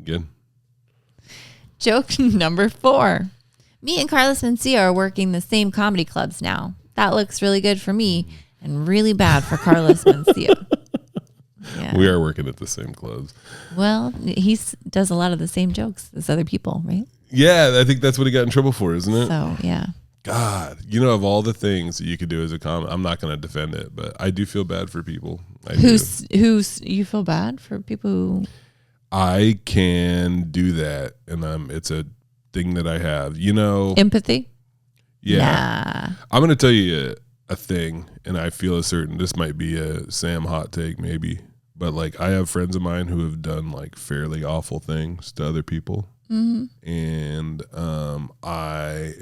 Good. Joke number 4. Me and Carlos Mencia are working the same comedy clubs now. That looks really good for me and really bad for Carlos Mencia. Yeah. We are working at the same clubs. Well, he does a lot of the same jokes as other people, right? Yeah, I think that's what he got in trouble for, isn't it? So, yeah. God, of all the things that you could do as a comic, I'm not going to defend it, but I do feel bad for people. Who's you feel bad for people who... I can do that, and it's a thing that I have. Empathy? Yeah. Nah. I'm going to tell you a thing, and I feel this might be a Sam hot take maybe, but like I have friends of mine who have done like fairly awful things to other people. Mm-hmm. And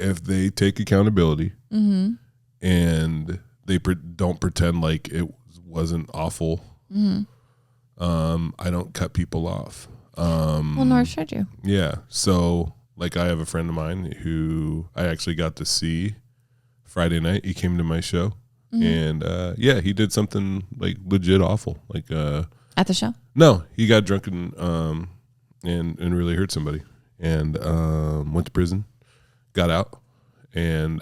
if they take accountability mm-hmm. and they don't pretend like it wasn't awful, mm-hmm. I don't cut people off. Well, nor should you. Yeah. So like I have a friend of mine who I actually got to see Friday night. He came to my show, mm-hmm. and he did something like legit awful. Like at the show? No, he got drunk and really hurt somebody, and went to prison, got out, and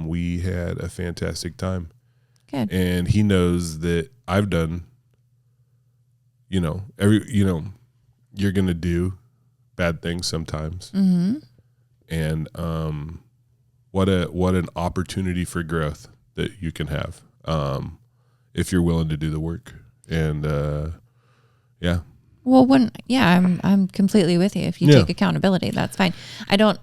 we had a fantastic time. Good. And he knows that I've done. You're gonna do bad things sometimes, mm-hmm. and what an opportunity for growth that you can have if you're willing to do the work. And yeah. Well, I'm completely with you. If you take accountability, that's fine. I don't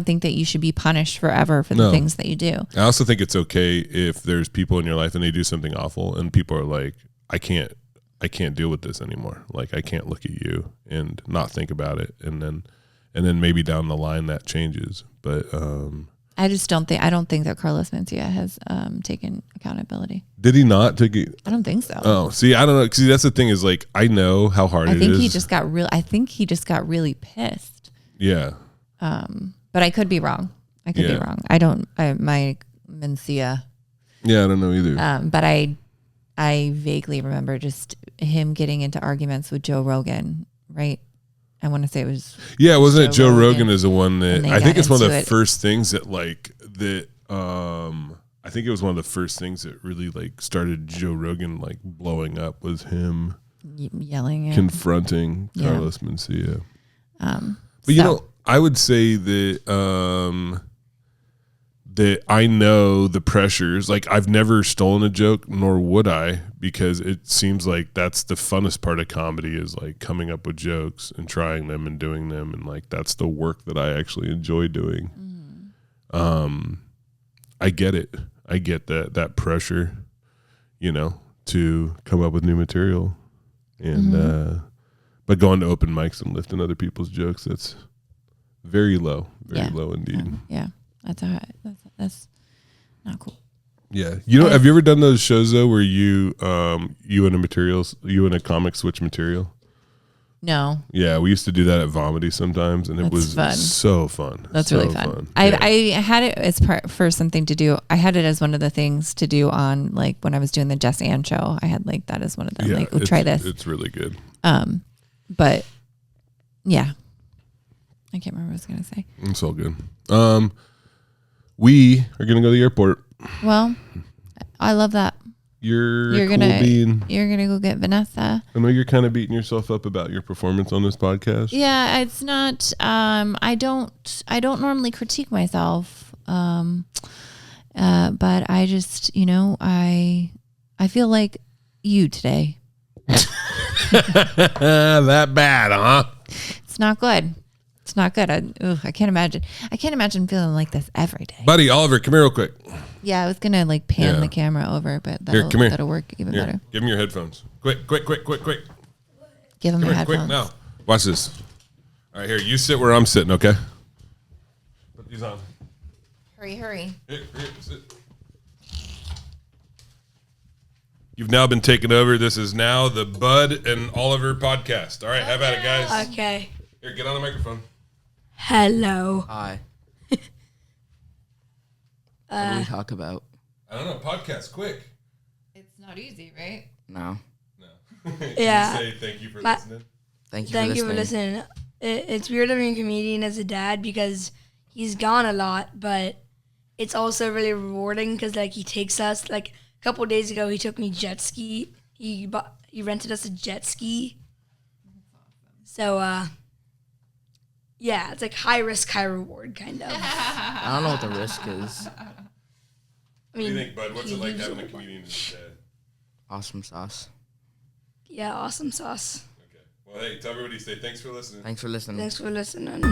think that you should be punished forever for the things that you do. I also think it's okay if there's people in your life and they do something awful and people are like, I can't deal with this anymore. Like I can't look at you and not think about it. And then maybe down the line that changes. But I don't think that Carlos Mencia has taken accountability. Did he not take it? I don't think so. Oh, see, I don't know. See, that's the thing is like, I know how hard it is. I think he just got really pissed. Yeah. But I could be wrong. My Mencia. Yeah, I don't know either. But I vaguely remember just him getting into arguments with Joe Rogan, right? I want to say it was. Yeah, wasn't it Joe Rogan is the one that I think it's one of the first things that I think it was one of the first things that really like started Joe Rogan like blowing up was him yelling, confronting Carlos Mencia. But I would say that that I know the pressures. Like I've never stolen a joke, nor would I, because it seems like that's the funnest part of comedy is like coming up with jokes and trying them and doing them, and like that's the work that I actually enjoy doing. Mm-hmm. I get it. I get that pressure, to come up with new material, and but going to open mics and lifting other people's jokes, that's very low indeed. Yeah. That's not cool. Yeah. Have you ever done those shows though where you and a comic switch material? No. Yeah, we used to do that at Vomity sometimes, and it was fun. So fun. That's really fun. I had it as for something to do. I had it as one of the things to do on like when I was doing the Jess Ann show. I had like that as one of them. Like, try this. It's really good. But yeah, I can't remember what I was gonna say. It's all good. We are gonna go to the airport. Well, I love that. You're gonna go get Vanessa. I know you're kind of beating yourself up about your performance on this podcast. Yeah, it's not. I don't normally critique myself. But I just, I feel like you today. That bad, huh? It's not good. It's not good. I can't imagine. I can't imagine feeling like this every day. Buddy, Oliver, come here real quick. Yeah, I was gonna like pan the camera over, but that'll work even better. Give him your headphones. Quick. Give him your headphones. Quick now. Watch this. All right, here. You sit where I'm sitting, okay? Put these on. Hurry. Here, sit. You've now been taken over. This is now the Bud and Oliver podcast. All right, have at it, guys. Okay. Here, get on the microphone. Hello. Hi. What do we talk about? I don't know. Podcast, quick. It's not easy, right? No. Can Yeah. you say thank you for listening? Thank you Thank for you listening. for listening. it's weird having a comedian as a dad because he's gone a lot, but it's also really rewarding because like he takes us like a couple of days ago he took me jet ski. He rented us a jet ski. So yeah, it's like high risk, high reward kind of. I don't know what the risk is. I What do you mean, think, Bud? What's he it like leaves having a it- comedian as a dad? Awesome sauce. Yeah, awesome sauce. Okay. Well, hey, tell everybody, say thanks for listening. Thanks for listening. Thanks for listening.